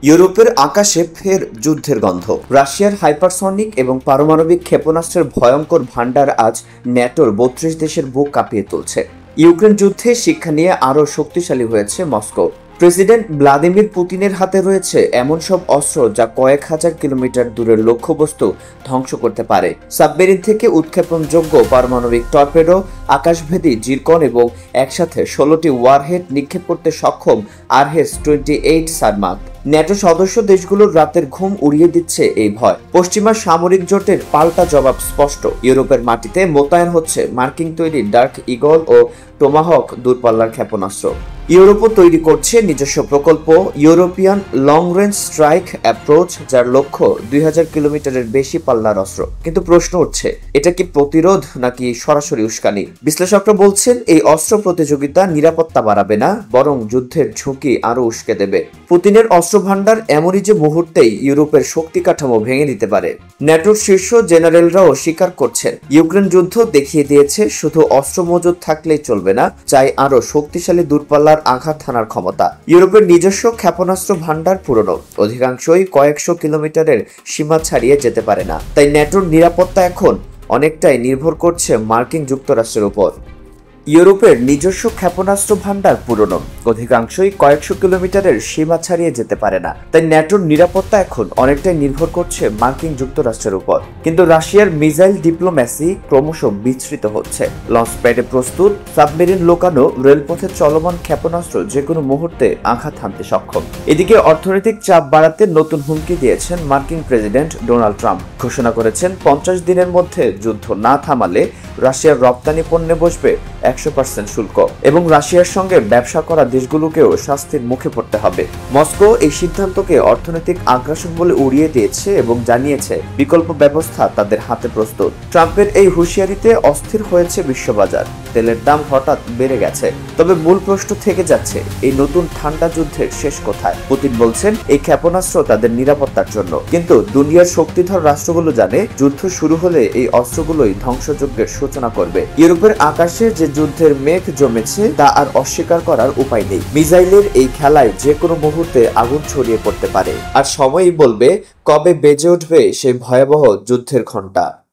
ইউরোপের আকাশে ফের যুদ্ধের গন্ধ। রাশিয়ার হাইপারসনিক এবং পারমাণবিক ক্ষেপণাস্ত্রের ভয়ঙ্কর ভান্ডার আজ ন্যাটোর ৩২ দেশের বুক কাঁপিয়ে তুলছে। ইউক্রেন যুদ্ধে শিক্ষা নিয়ে আরও শক্তিশালী হয়েছে মস্কো। প্রেসিডেন্ট ভ্লাদিমির পুতিনের হাতে রয়েছে এমন সব অস্ত্র যা কয়েক হাজার কিলোমিটার দূরের লক্ষ্যবস্তু ধ্বংস করতে পারে। সাবমেরিন থেকে উৎক্ষেপণযোগ্য পারমাণবিক টর্পেডো, আকাশভেদী জিরকন এবং একসাথে ১৬টি ওয়ারহেড নিক্ষেপ করতে সক্ষম আরএস-28 সারমাক। ন্যাটো সদস্য দেশগুলোর রাতের ঘুম উড়িয়ে দিচ্ছে এই ভয়। পশ্চিমা সামরিক জোটের পাল্টা জবাব স্পষ্ট। ইউরোপের মাটিতে মোতায়েন হচ্ছে মার্কিন তৈরি ডার্ক ইগল ও টোমাহক দূরপাল্লার ক্ষেপণাস্ত্র। ইউরোপও তৈরি করছে নিজস্ব প্রকল্প European long range strike approach, যার লক্ষ্য ২০০০ কিলোমিটারের বেশি পাল্লার অস্ত্র। কিন্তু প্রশ্ন উঠছে, এটা কি প্রতিরোধ নাকি সরাসরি উস্কানি? বিশ্লেষকরা বলছেন এই অস্ত্র প্রতিযোগিতা নিরাপত্তা বাড়াবে না, বরং যুদ্ধের ঝুঁকি আরো উস্কে দেবে। পুতিনের অস্ত্র ভান্ডার এমনই যে মুহূর্তেই ইউরোপের শক্তি কাঠামো ভেঙে দিতে পারে। ন্যাটোর শীর্ষ জেনারেলরাও স্বীকার করছেন, ইউক্রেন যুদ্ধ দেখিয়ে দিয়েছে শুধু অস্ত্র মজুদ থাকলেই চলবে না, চাই আরো শক্তিশালী দূরপাল্লার আঘাত হানার ক্ষমতা। ইউরোপের নিজস্ব ক্ষেপণাস্ত্র ভান্ডার পুরনো, অধিকাংশই কয়েকশো কিলোমিটারের সীমা ছাড়িয়ে যেতে পারে না। তাই ন্যাটোর নিরাপত্তা এখন অনেকটাই নির্ভর করছে মার্কিন যুক্তরাষ্ট্রের উপর। ইউরোপের নিজস্ব ক্ষেপণাস্ত্র ভান্ডার পুরনো, অধিকাংশই কয়েকশো কিলোমিটারের সীমা ছাড়িয়ে যেতে পারে না। তাই ন্যাটোর নিরাপত্তা এখন অনেকটাই নির্ভর করছে মার্কিন যুক্তরাষ্ট্রের উপর। কিন্তু রাশিয়ার মিসাইল ডিপ্লোম্যাসি ক্রমশ বিস্তৃত হচ্ছে। লঞ্চ প্যাডে প্রস্তুত, সাবমেরিন লোকানো, রেলপথে চলমান ক্ষেপণাস্ত্র যে কোনো মুহূর্তে আঘাত হানতে সক্ষম। এদিকে অর্থনৈতিক চাপ বাড়াতে নতুন হুমকি দিয়েছেন মার্কিন প্রেসিডেন্ট ডোনাল্ড ট্রাম্প। ঘোষণা করেছেন ৫০ দিনের মধ্যে যুদ্ধ না থামালে রাশিয়ার রপ্তানি পণ্যে বসবে ১০০% শুল্ক এবং রাশিয়ার সঙ্গে ব্যবসা করা দেশগুলোকেও শাস্তির মুখে পড়তে হবে। মস্কো এই সিদ্ধান্তকে অর্থনৈতিক আগ্রাসন বলে উড়িয়ে দিয়েছে এবং জানিয়েছে বিকল্প ব্যবস্থা তাদের হাতে প্রস্তুত। ট্রাম্পের এই হুঁশিয়ারিতে অস্থির হয়েছে বিশ্ববাজার। তেলের দাম হঠাৎ বেড়ে গেছে। তবে মূল প্রশ্ন থেকে যাচ্ছে, এই নতুন ঠান্ডা যুদ্ধের শেষ কোথায়? পুতিন বলছেন এই ক্ষেপণাস্ত্র তাদের নিরাপত্তার জন্য, কিন্তু দুনিয়ার শক্তিধর রাষ্ট্রগুলো জানে যুদ্ধ শুরু হলে এই অস্ত্রগুলোই ধ্বংসযজ্ঞের সূচনা করবে। ইউরোপের আকাশে যে যুদ্ধের মেঘ জমেছে তা আর অস্বীকার করার উপায় নেই। মিসাইলের এই খেলায় যে কোনো মুহূর্তে আগুন ছড়িয়ে পড়তে পারে, আর সময়ই বলবে কবে বেজে উঠবে সেই ভয়াবহ যুদ্ধের ঘণ্টা।